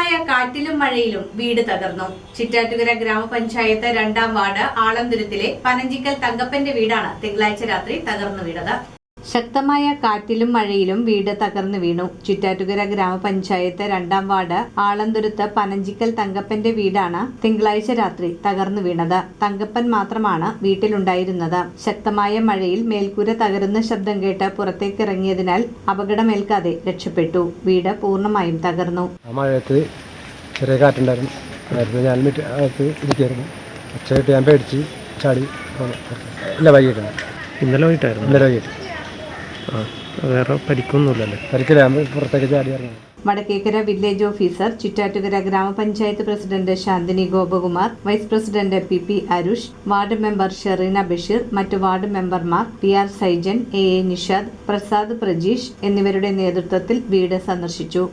ശക്തമായ കാറ്റിലും മഴയിലും വീട് തകർന്നു. ചിറ്റാറ്റുകര ഗ്രാമപഞ്ചായത്ത് 2ാം വാർഡ് ആളന്തുരത്തിലെ പനഞ്ചിക്കൽ തങ്കപ്പന്റെ വീടാണ് തിങ്കളാഴ്ച രാത്രി തകർന്നു വീണത്. ശക്തമായ കാറ്റിലും മഴയിലും വീട് തകർന്നു വീണു. ചിറ്റാറ്റുകര ഗ്രാമപഞ്ചായത്ത് 2ാം വാർഡ് ആളന്തുരത്ത് പനഞ്ചിക്കൽ തങ്കപ്പന്റെ വീടാണ് തിങ്കളാഴ്ച രാത്രി തകർന്നു വീണത്. തങ്കപ്പൻ മാത്രമാണ് വീട്ടിലുണ്ടായിരുന്നത്. ശക്തമായ മഴയിൽ മേൽക്കൂര തകരുന്ന ശബ്ദം കേട്ട് പുറത്തേക്കിറങ്ങിയതിനാൽ അപകടമേൽക്കാതെ രക്ഷപ്പെട്ടു. വീട് പൂർണ്ണമായും തകർന്നു. ചെറിയ കാറ്റുണ്ടായിരുന്നു. ഞാൻ ഇരിക്കുന്നു. ഉച്ചയായിട്ട് ഞാൻ പേടിച്ച് ചാടി. ഇല്ല, വൈകിട്ടാണ്. ഇന്നലെ വൈകിട്ട്. വേറെ പരിക്കൊന്നുമില്ലല്ലേ? പരിക്കില്ല, പുറത്തേക്ക് ചാടി ഇറങ്ങി. വടക്കേക്കര വില്ലേജ് ഓഫീസർ, ചിറ്റാറ്റുകര ഗ്രാമപഞ്ചായത്ത് president Shanthini Gopakumar, vice president P Arush, ward member Shereena Basheer, മറ്റു വാർഡ് മെമ്പർമാർ PR സൈജൻ, AA നിഷാദ്, പ്രസാദ് പ്രജീഷ് എന്നിവരുടെ നേതൃത്വത്തിൽ വീട് സന്ദർശിച്ചു.